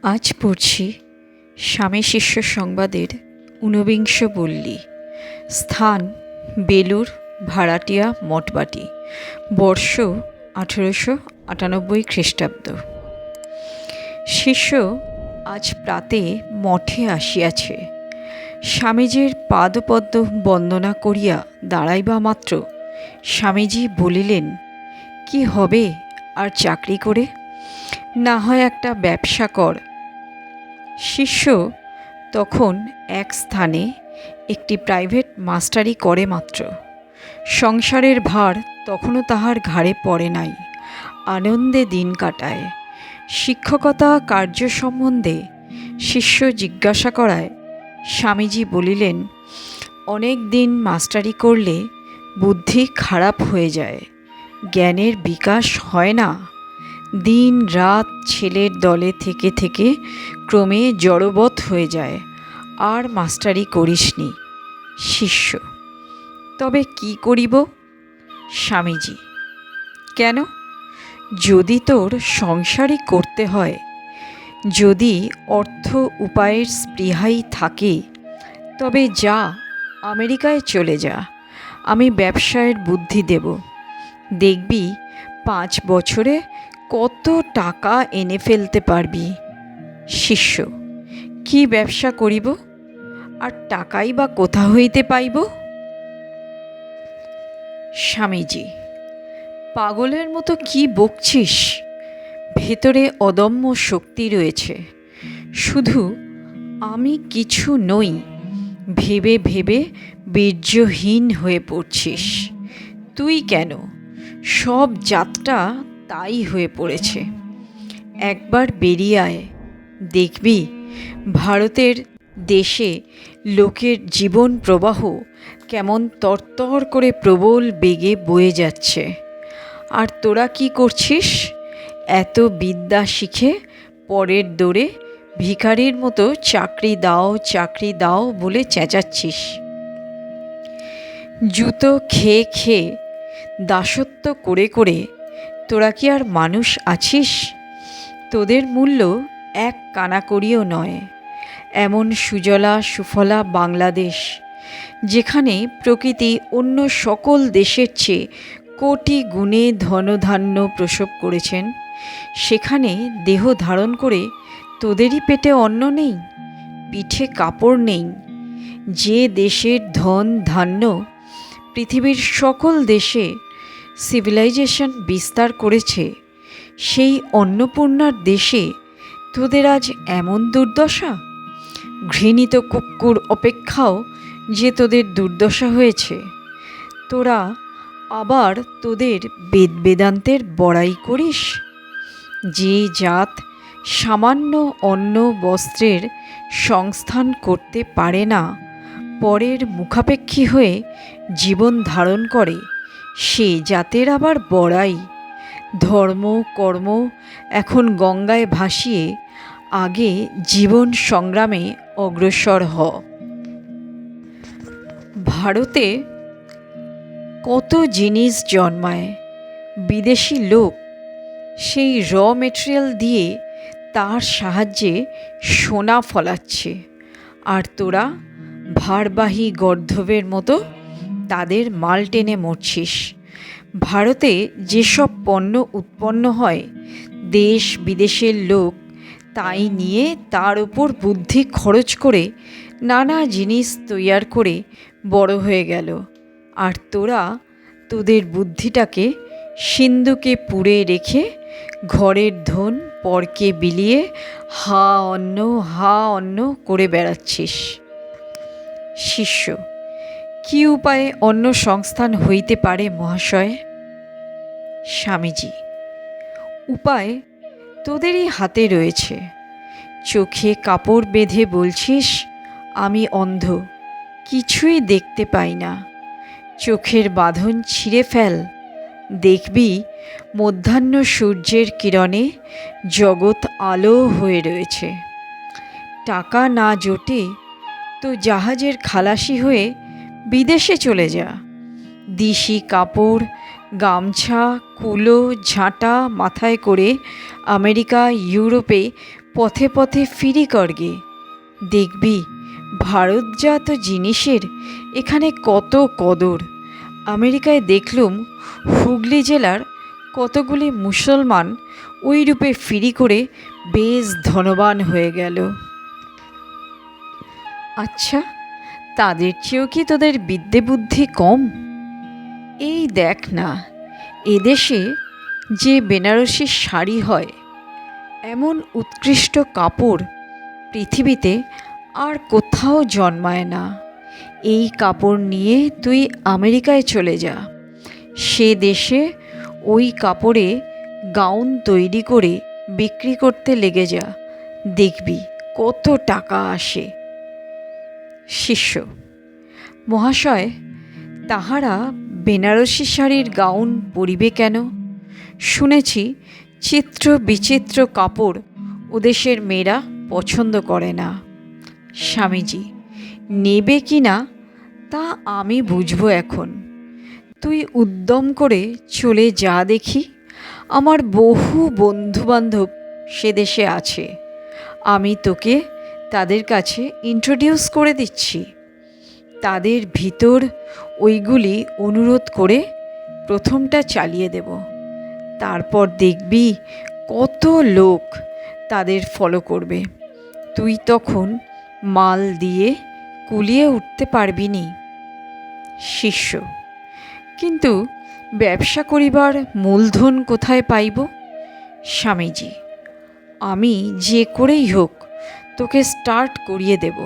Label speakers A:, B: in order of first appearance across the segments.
A: আজ পড়ছি স্বামী শিষ্য সংবাদের ঊনবিংশ পল্লী। স্থান বেলুর ভাড়াটিয়া মঠবাটি। বর্ষ 1898 খ্রিস্টাব্দ। শিষ্য আজ প্রাতে মঠে আসিয়াছে। স্বামীজীর পাদপদ্ম বন্দনা করিয়া দাঁড়াইবা মাত্র স্বামীজি বলিলেন, কি হবে আর চাকরি করে? না হয় একটা ব্যবসা কর। শিষ্য তখন এক স্থানে একটি প্রাইভেট মাস্টারি করে মাত্র। সংসারের ভার তখনও তাহার ঘাড়ে পড়ে নাই। আনন্দে দিন কাটায়। শিক্ষকতা কার্য সম্বন্ধে শিষ্য জিজ্ঞাসা করায় স্বামীজি বলিলেন, অনেক দিন মাস্টারি করলে বুদ্ধি খারাপ হয়ে যায়, জ্ঞানের বিকাশ হয় না। দিন রাত ছেলের দলে থেকে থেকে ক্রমে জড়বৎ হয়ে যায়, আর মাস্টারি করিসনি। শিষ্য, তবে কি করিব? স্বামীজি, কেন? যদি তোর সংসারই করতে হয়, যদি অর্থ উপায়ের স্পৃহাই থাকে, তবে যা, আমেরিকায় চলে যা। আমি ব্যবসায়ের বুদ্ধি দেব। দেখবি 5 বছরে কত টাকা এনে ফেলতে পারবি। শিষ্য, কি ব্যবসা করিব, আর টাকাই বা কোথা হইতে পাইব? স্বামীজি, পাগলের মতো কি বকছিস? ভেতরে অদম্য শক্তি রয়েছে। শুধু আমি কিছু নই ভেবে ভেবে বীর্যহীন হয়ে পড়ছিস। তুই কেন, সব জাতটা তাই হয়ে পড়েছে। একবার বেরিয়ে আয়, দেখবি ভারতের দেশে লোকের জীবন প্রবাহ কেমন তরতর করে প্রবল বেগে বয়ে যাচ্ছে। আর তোরা কি করছিস? এত বিদ্যা শিখে পরের দৌড়ে ভিখারির মতো চাকরি দাও চাকরি দাও বলে চেঁচাচ্ছিস। জুতো খেয়ে খেয়ে দাসত্ব করে করে তোরা কি আর মানুষ আছিস? তোদের মূল্য এক কানাকড়িও নয়। এমন সুজলা সুফলা বাংলাদেশ, যেখানে প্রকৃতি অন্য সকল দেশের চেয়ে কোটি গুণে ধনধান্য প্রসব করেছেন, সেখানে দেহ ধারণ করে তোদেরই পেটে অন্ন নেই, পিঠে কাপড় নেই। যে দেশের ধন ধান্য পৃথিবীর সকল দেশে সিভিলাইজেশন বিস্তার করেছে, সেই অন্নপূর্ণার দেশে তোদের আজ এমন দুর্দশা। ঘৃণিত কুকুর অপেক্ষাও যে তোদের দুর্দশা হয়েছে। তোরা আবার তোদের বেদ বেদান্তের বড়াই করিস। যে জাত সামান্য অন্ন বস্ত্রের সংস্থান করতে পারে না, পরের মুখাপেক্ষী হয়ে জীবন ধারণ করে, সে জাতের আবার বড়াই। ধর্ম কর্ম এখন গঙ্গায় ভাসিয়ে আগে জীবন সংগ্রামে অগ্রসর হ। ভারতে কত জিনিস জন্মায়। বিদেশি লোক সেই র মেটেরিয়াল দিয়ে তার সাহায্যে সোনা ফলাচ্ছে, আর তোরা ভারবাহী গর্ধবের মতো তাদের মাল টেনে মরছিস। ভারতে যেসব পণ্য উৎপন্ন হয়, দেশ বিদেশের লোক তাই নিয়ে তার উপর বুদ্ধি খরচ করে নানা জিনিস তৈয়ার করে বড় হয়ে গেল। আর তোরা তোদের বুদ্ধিটাকে সিন্ধুকে পুড়ে রেখে ঘরের ধন পরকে বিলিয়ে হা অন্ন করে বেড়াচ্ছিস। শিষ্য, কি উপায়ে অন্য সংস্থান হইতে পারে মহাশয়? স্বামীজি, উপায় তোদেরই হাতে রয়েছে। চোখে কাপড় বেঁধে বলছিস আমি অন্ধ, কিছুই দেখতে পাই না। চোখের বাঁধন ছিঁড়ে ফেল, দেখবি মধ্যাহ্ন সূর্যের কিরণে জগৎ আলো হয়ে রয়েছে। টাকা না জোটে তো জাহাজের খালাসি হয়ে বিদেশে চলে যা। দিশি কাপড়, গামছা, কুলো ঝাঁটা মাথায় করে আমেরিকা ইউরোপে পথে পথে ফিরি করগে, দেখবি ভারতজাত জিনিসের এখানে কত কদর। আমেরিকায় দেখলুম হুগলি জেলার কতগুলি মুসলমান ওই রূপে ফিরি করে বেশ ধনবান হয়ে গেল। আচ্ছা, তাদের চেয়েও কি তোদের বিদ্যে বুদ্ধি কম? এই দেখ না, এদেশে যে বেনারসি শাড়ি হয়, এমন উৎকৃষ্ট কাপড় পৃথিবীতে আর কোথাও জন্মায় না। এই কাপড় নিয়ে তুই আমেরিকায় চলে যা, সে দেশে ওই কাপড়ে গাউন তৈরি করে বিক্রি করতে লেগে যা, দেখবি কত টাকা আসে। শিষ্য: মহাশয়, তাহারা বেনারসি শাড়ির গাউন পরিবে কেন? শুনেছি চিত্র বিচিত্র কাপড় ওদেশের মেয়েরা পছন্দ করে না। স্বামীজি: নেবে কি না তা আমি বুঝবো এখন। তুই উদ্যম করে চলে যা দেখি। আমার বহু বন্ধুবান্ধব সে দেশে আছে, আমি তোকে তাদের কাছে ইন্ট্রোডিউস করে দিচ্ছি। তাদের ভিতর ওইগুলি অনুরোধ করে প্রথমটা চালিয়ে দেব। তারপর দেখবি কত লোক তাদের ফলো করবে। তুই তখন মাল দিয়ে কুলিয়ে উঠতে পারবি নি। শিষ্য: কিন্তু ব্যবসা করিবার মূলধন কোথায় পাইব? স্বামীজি: আমি যে করেই হোক তোকে স্টার্ট করিয়ে দেব।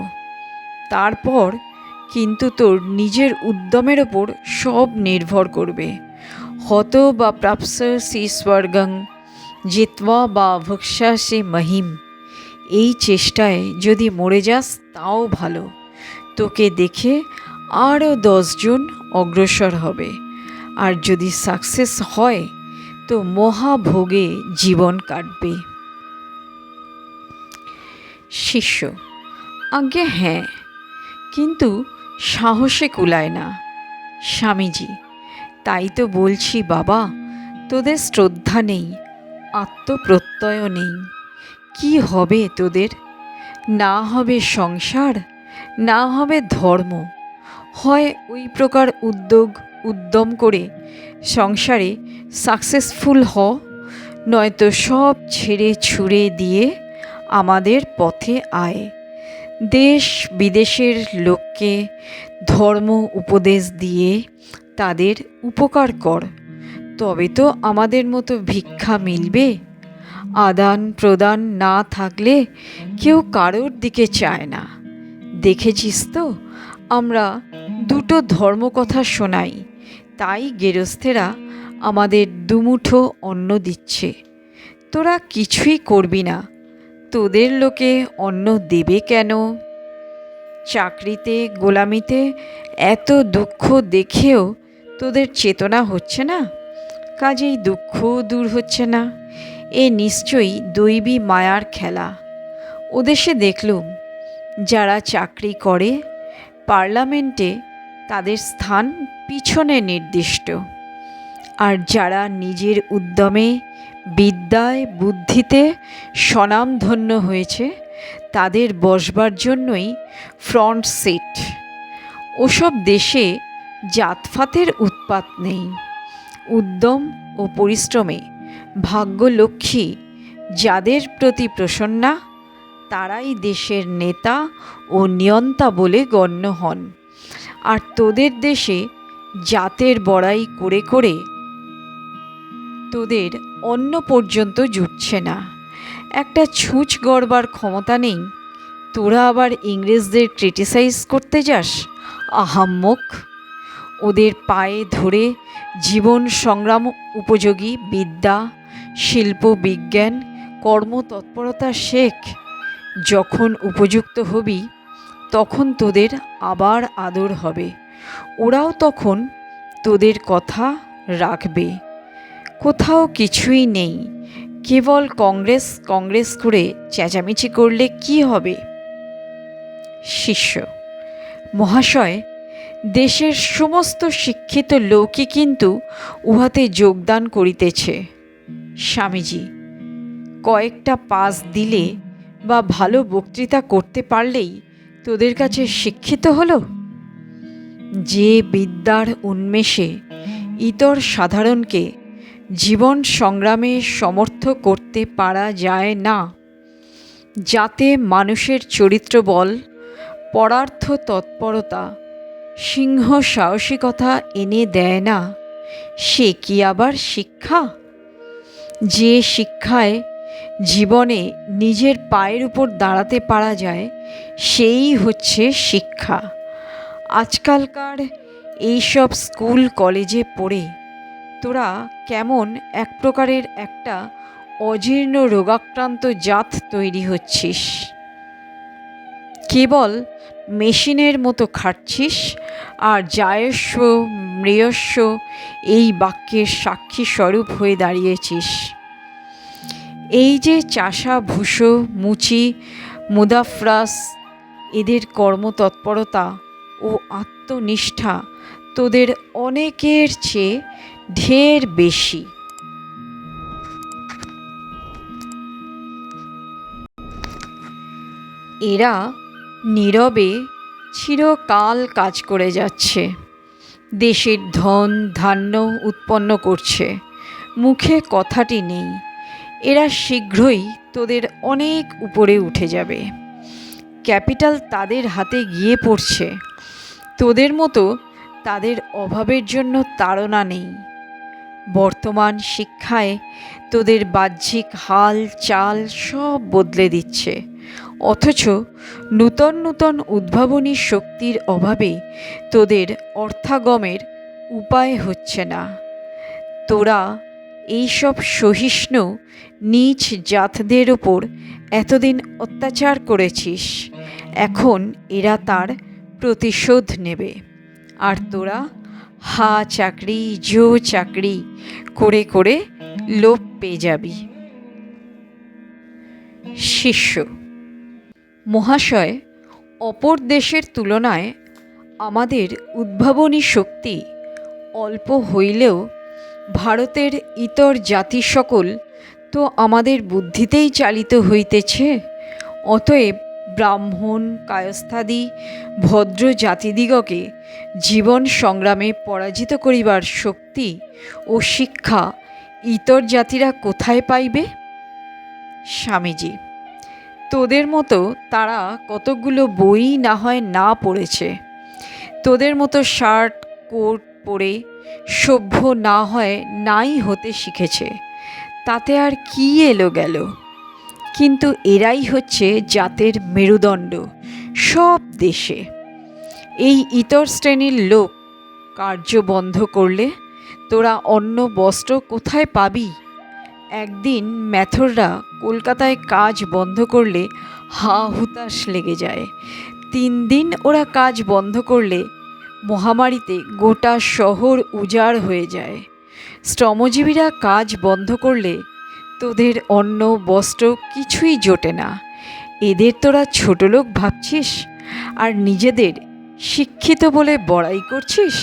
A: তারপর কিন্তু তোর নিজের উদ্যমের ওপর সব নির্ভর করবে। হত বা প্রাপ্স সি স্বর্গং জিত্বা বা ভক্ষা সে মহিম। এই চেষ্টায় যদি মরে যাস তাও ভালো, তোকে দেখে আরও 10 জন অগ্রসর হবে। আর যদি সাকসেস হয় তো মহাভোগে জীবন কাটবে। শিষ্য: আজ্ঞে হ্যাঁ, কিন্তু সাহসে কুলায় না। স্বামীজি: তাই তো বলছি বাবা, তোদের শ্রদ্ধা নেই, আত্মপ্রত্যয় নেই। কি হবে তোদের? না হবে সংসার, না হবে ধর্ম। হয় ওই প্রকার উদ্যম করে সংসারে সাকসেসফুল হ, নয়তো সব ছেড়ে ছুড়ে দিয়ে আমাদের পথে আয়। দেশ বিদেশের লোককে ধর্ম উপদেশ দিয়ে তাদের উপকার কর, তবে তো আমাদের মতো ভিক্ষা মিলবে। আদান প্রদান না থাকলে কেউ কারোর দিকে চায় না। দেখেছিস তো, আমরা দুটো ধর্মকথা শোনাই, তাই গেরস্থেরা আমাদের দুমুঠো অন্ন দিচ্ছে। তোরা কিছুই করবি না, তোদের লোকে অন্ন দেবে কেন? চাকরিতে গোলামিতে এত দুঃখ দেখেও তোদের চেতনা হচ্ছে না, কাজেই দুঃখ দূর হচ্ছে না। এ নিশ্চয়ই দৈবী মায়ার খেলা। ওদেশে দেখলুম যারা চাকরি করে পার্লামেন্টে তাদের স্থান পিছনে নির্দিষ্ট, আর যারা নিজের উদ্যমে বিদ্যায় বুদ্ধিতে স্বনামধন্য হয়েছে তাদের বসবার জন্যই ফ্রন্ট সিট। ওসব দেশে জাতফাতের উৎপাত নেই। উদ্যম ও পরিশ্রমে ভাগ্যলক্ষ্মী যাদের প্রতি প্রসন্না, তারাই দেশের নেতা ও নিয়ন্তা বলে গণ্য হন। আর তোদের দেশে জাতের বড়াই করে করে তোদের অন্ন পর্যন্ত জুটছে না, একটা ছুঁচ গড়বার ক্ষমতা নেই, তোরা আবার ইংরেজদের ক্রিটিসাইজ করতে যাস। আহাম্মক! ওদের পায়ে ধরে জীবন সংগ্রাম উপযোগী বিদ্যা, শিল্প, বিজ্ঞান, কর্মতৎপরতা শেখ। যখন উপযুক্ত হবি তখন তোদের আবার আদর হবে, ওরাও তখন তোদের কথা রাখবে। কোথাও কিছুই নেই, কেবল কংগ্রেস কংগ্রেস করে চেঁচামেচি করলে কি হবে? শিষ্য: মহাশয়, দেশের সমস্ত শিক্ষিত লোকই কিন্তু উহাতে যোগদান করিতেছে। স্বামীজি: কয়েকটা পাস দিলে বা ভালো বক্তৃতা করতে পারলেই তোদের কাছে শিক্ষিত হলো? যে বিদ্যার উন্মেষে ইতর সাধারণকে জীবন সংগ্রামে সমর্থ করতে পারা যায় না, যাতে মানুষের চরিত্রবল, পরার্থ তৎপরতা, সিংহ সাহসিকতা এনে দেয় না, সে কি আবার শিক্ষা? যে শিক্ষায় জীবনে নিজের পায়ের উপর দাঁড়াতে পারা যায়, সেই হচ্ছে শিক্ষা। আজকালকার এইসব স্কুল কলেজে পড়ে তোরা কেমন এক প্রকারের একটা অজীর্ণ রোগাক্রান্ত জাত তৈরি হচ্ছিস। কেবল মেশিনের মতো খাটছিস আর জায়স্ব মৃয়স্ব এই বাক্যের সাক্ষী স্বরূপ হয়ে দাঁড়িয়েছিস। এই যে চাষা ভুষো মুচি মুদাফরাস, এদের কর্মতৎপরতা ও আত্মনিষ্ঠা তোদের অনেকের চেয়ে ঢের বেশি। এরা নীরবে চিরকাল কাজ করে যাচ্ছে, দেশের ধন ধান্য উৎপন্ন করছে, মুখে কথাটি নেই। এরা শীঘ্রই তোদের অনেক উপরে উঠে যাবে। ক্যাপিটাল তাদের হাতে গিয়ে পড়ছে। তোদের মতো তাদের অভাবের জন্য তাড়না নেই। বর্তমান শিক্ষায় তোদের বাহ্যিক হাল চাল সব বদলে দিচ্ছে, অথচ নূতন নূতন উদ্ভাবনী শক্তির অভাবে তোদের অর্থাগমের উপায় হচ্ছে না। তোরা এইসব সহিষ্ণু নীচ জাতদের ওপর এতদিন অত্যাচার করেছিস, এখন এরা তার প্রতিশোধ নেবে। আর তোরা হা চাকরি জো চাকরি করে করে লোপ পেয়ে যাবি। শিষ্য: মহাশয়, অপর দেশের তুলনায় আমাদের উদ্ভাবনী শক্তি অল্প হইলেও ভারতের ইতর জাতি সকল তো আমাদের বুদ্ধিতেই চালিত হইতেছে। অতএব ব্রাহ্মণ কায়স্থাদি ভদ্র জাতিদিগকে জীবন সংগ্রামে পরাজিত করিবার শক্তি ও শিক্ষা ইতর জাতিরা কোথায় পাইবে? স্বামীজি: তোদের মতো তারা কতকগুলো বই না হয় না পড়েছে, তোদের মতো শার্ট কোট পরে সভ্য না হয় নাই হতে শিখেছে, তাতে আর কি এলো গেল। কিন্তু এরাই হচ্ছে জাতের মেরুদণ্ড সব দেশে। এই ইতর শ্রেণীর লোক কার্য বন্ধ করলে তোরা অন্ন বস্ত্র কোথায় পাবি? একদিন ম্যাথররা কলকাতায় কাজ বন্ধ করলে হা হুতাশ লেগে যায়। 3 দিন ওরা কাজ বন্ধ করলে মহামারীতে গোটা শহর উজাড় হয়ে যায়। শ্রমজীবীরা কাজ বন্ধ করলে তোদের অন্ন বস্ত্র কিছুই জোটে না। এদের তোরা ছোটলোক ভাবছিস আর নিজেদের শিক্ষিত বলে বড়াই করছিস।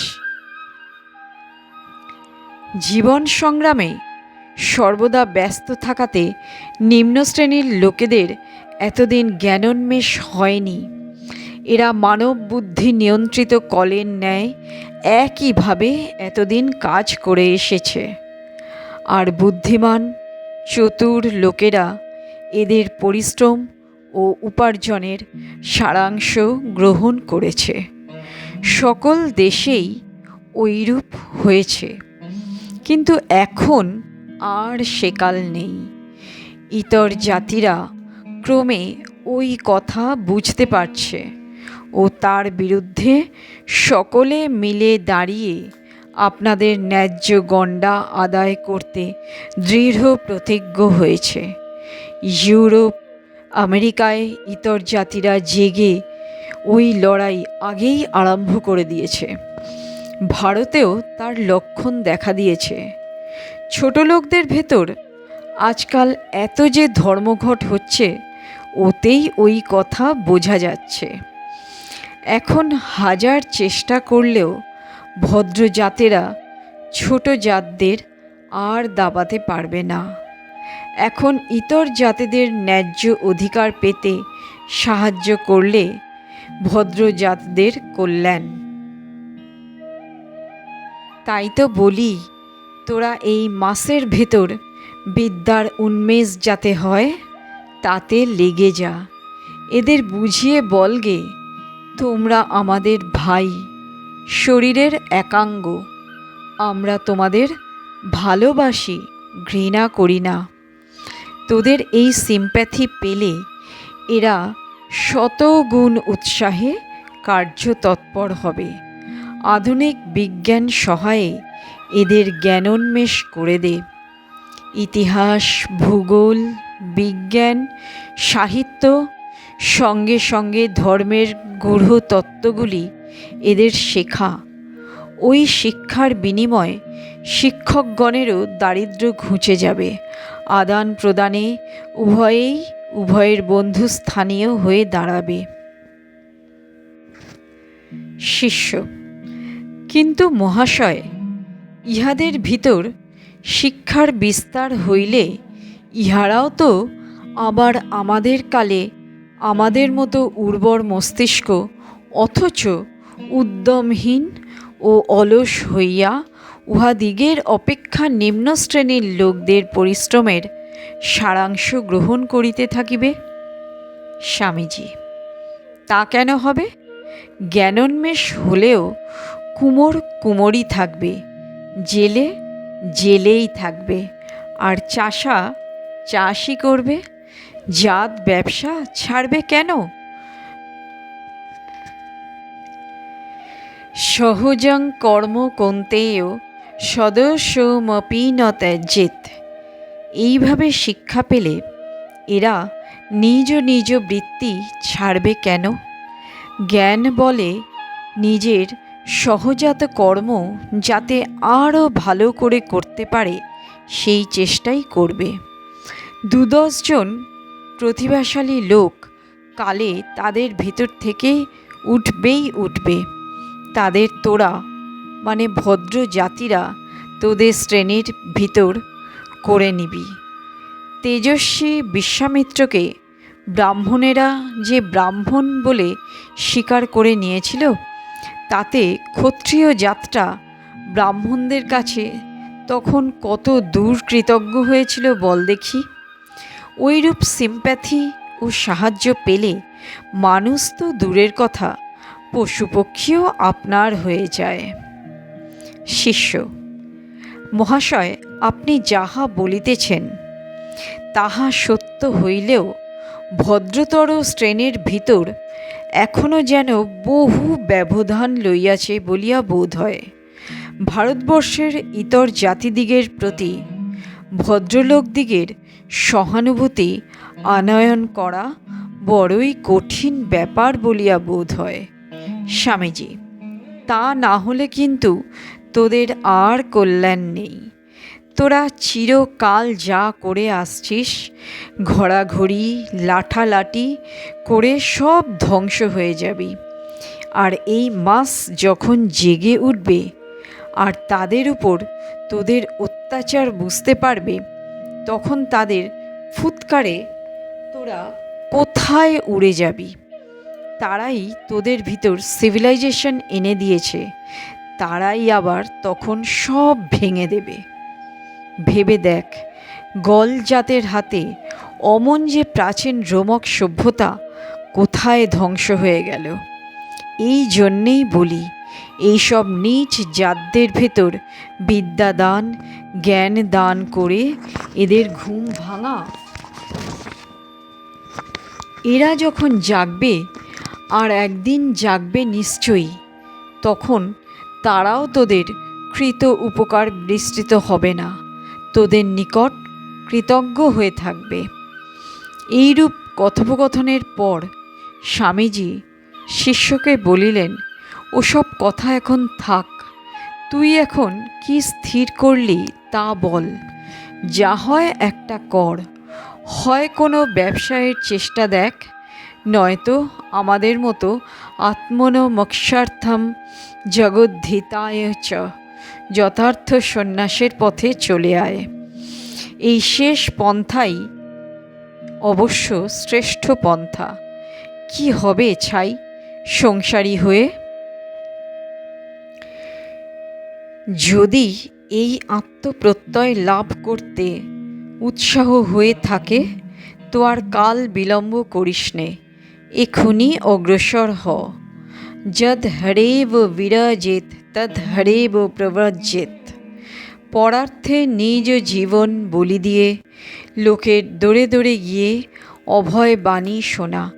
A: জীবন সংগ্রামে সর্বদা ব্যস্ত থাকাতে নিম্ন শ্রেণীর লোকেদের এতদিন জ্ঞানোন্মেষ হয়নি। এরা মানব বুদ্ধি নিয়ন্ত্রিত কলের ন্যায় একইভাবে এতদিন কাজ করে এসেছে, আর বুদ্ধিমান চতুর লোকেরা এদের পরিশ্রম ও উপার্জনের সারাংশ গ্রহণ করেছে। সকল দেশেই ওইরূপ হয়েছে, কিন্তু এখন আর সেকাল নেই। ইতর জাতিরা ক্রমে ওই কথা বুঝতে পারছে ও তার বিরুদ্ধে সকলে মিলে দাঁড়িয়ে আপনাদের ন্যায্য গণ্ডা আদায় করতে দৃঢ় প্রতিজ্ঞ হয়েছে। ইউরোপ আমেরিকায় ইতর জাতিরা জেগে ওই লড়াই আগেই আরম্ভ করে দিয়েছে। ভারতেও তার লক্ষণ দেখা দিয়েছে। ছোট লোকদের ভেতর আজকাল এত যে ধর্মঘট হচ্ছে, ওতেই ওই কথা বোঝা যাচ্ছে। এখন হাজার চেষ্টা করলেও ভদ্র জাতেরা ছোট জাতদের আর দাবাতে পারবে না। এখন ইতর জাতিদের ন্যায্য অধিকার পেতে সাহায্য করলে ভদ্র জাতদের কল্যাণ। তাই তো বলি, তোরা এই মাসের ভেতর বিদ্যার উন্মেষ যাতে হয় তাতে লেগে যা। এদের বুঝিয়ে বলগে, তোমরা আমাদের ভাই, শরীরের একাঙ্গ। আমরা তোমাদের ভালোবাসি, ঘৃণা করি না। তোদের এই সিম্প্যাথি পেলে এরা শতগুণ উৎসাহে কার্যতৎপর হবে। আধুনিক বিজ্ঞান সহায়ে এদের জ্ঞানোন্মেষ করে দে। ইতিহাস, ভূগোল, বিজ্ঞান, সাহিত্য, সঙ্গে সঙ্গে ধর্মের গূঢ় তত্ত্বগুলি এদের শেখা। ওই শিক্ষার বিনিময়ে শিক্ষকগণেরও দারিদ্র্য ঘুচে যাবে। আদান প্রদানে উভয়ের বন্ধুস্থানীয় হয়ে দাঁড়াবে। শিষ্য: কিন্তু মহাশয়, ইহাদের ভিতর শিক্ষার বিস্তার হইলে ইহারাও তো আবার আমাদের কালে আমাদের মতো উর্বর মস্তিষ্ক অথচ উদ্যমহীন ও অলস হইয়া উহাদিগের অপেক্ষা নিম্ন শ্রেণীর লোকদের পরিশ্রমের সারাংশ গ্রহণ করিতে থাকিবে। স্বামীজি: তা কেন হবে? জ্ঞানোন্মেষ হলেও কুমোর কুমোরই থাকবে, জেলে জেলেই থাকবে, আর চাষা চাষই করবে। জাত ব্যবসা ছাড়বে কেন? সহজং কর্ম কৌন্তেয় সদস্যমপি ন ত্যজেৎ। এইভাবে শিক্ষা পেলে এরা নিজ নিজ বৃত্তি ছাড়বে কেন? জ্ঞান বলে নিজের সহজাত কর্ম যাতে আরও ভালো করে করতে পারে সেই চেষ্টাই করবে। ২-১০ জন প্রতিভাশালী লোক কালে তাদের ভিতর থেকে উঠবে। তাদের তোরা মানে ভদ্র জাতিরা তোদের শ্রেণীর ভিতর করে নিবি। তেজস্বী বিশ্বামিত্রকে ব্রাহ্মণেরা যে ব্রাহ্মণ বলে স্বীকার করে নিয়েছিল, তাতে ক্ষত্রিয় জাতটা ব্রাহ্মণদের কাছে তখন কত দূর কৃতজ্ঞ হয়েছিল বল দেখি। ওইরূপ সিম্প্যাথি ও সাহায্য পেলে মানুষ তো দূরের কথা, পশু পক্ষীও আপনার হয়ে যায়। শিষ্য: মহাশয়, আপনি যাহা বলিতেছেন তাহা সত্য হইলেও ভদ্রতর শ্রেণীর ভিতর এখনও যেন বহু ব্যবধান লইয়াছে বলিয়া বোধ হয়। ভারতবর্ষের ইতর জাতিদিগের প্রতি ভদ্রলোকদিগের সহানুভূতি আনয়ন করা বড়ই কঠিন ব্যাপার বলিয়া বোধ হয়। স্বামীজি: তা না হলে কিন্তু তোদের আর কল্যাণ নেই। তোরা চিরকাল যা করে আসছিস, ঘোরাঘুরি লাঠালাঠি করে সব ধ্বংস হয়ে যাবি। আর এই মাস যখন জেগে উঠবে আর তাদের উপর তোদের অত্যাচার বুঝতে পারবে, তখন তাদের ফুৎকারে তোরা কোথায় উড়ে যাবি। তারাই তোদের ভিতর সিভিলাইজেশন এনে দিয়েছে, তারাই আবার তখন সব ভেঙে দেবে। ভেবে দেখ, গল জাতের হাতে অমন যে প্রাচীন রোমক সভ্যতা কোথায় ধ্বংস হয়ে গেল। এই জন্যেই বলি, এইসব নীচ জাতদের ভেতর বিদ্যাদান জ্ঞান দান করে এদের ঘুম ভাঙা। এরা যখন জাগবে, আর একদিন জাগবে নিশ্চয়ই, তখন তারাও তোদের কৃত উপকার বিস্তৃত হবে না, তোদের নিকট কৃতজ্ঞ হয়ে থাকবে। এইরূপ কথোপকথনের পর স্বামীজি শিষ্যকে বলিলেন, ওসব কথা এখন থাক, তুই এখন কি স্থির করলি তা বল। যা হয় একটা কর, হয় কোনো ব্যবসায়ের চেষ্টা দেখ, নয়তো আমাদের মতো আত্মনো মোক্ষার্থম জগদ্ধিতায় চ যথার্থ সন্ন্যাসের পথে চলে আয়। এই শেষ পন্থাই অবশ্য শ্রেষ্ঠ পন্থা। কি হবে ছাই সংসারী হয়ে? যদি এই আত্মপ্রত্যয় লাভ করতে উৎসাহ হয়ে থাকে তো আর কাল বিলম্ব করিস নে, এখুনি অগ্রসর হ। যদ হরেব বিরাজেত তদ হরেব প্রব্রজেত। পরার্থে নিজ জীবন বলি দিয়ে লোকের দৌড়ে দৌড়ে গিয়ে অভয় বাণী শোনা।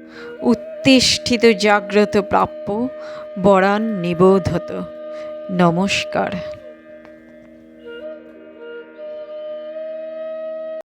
A: উত্তিষ্ঠিত জাগ্রত প্রাপ্য বরান নিবোধত। নমস্কার।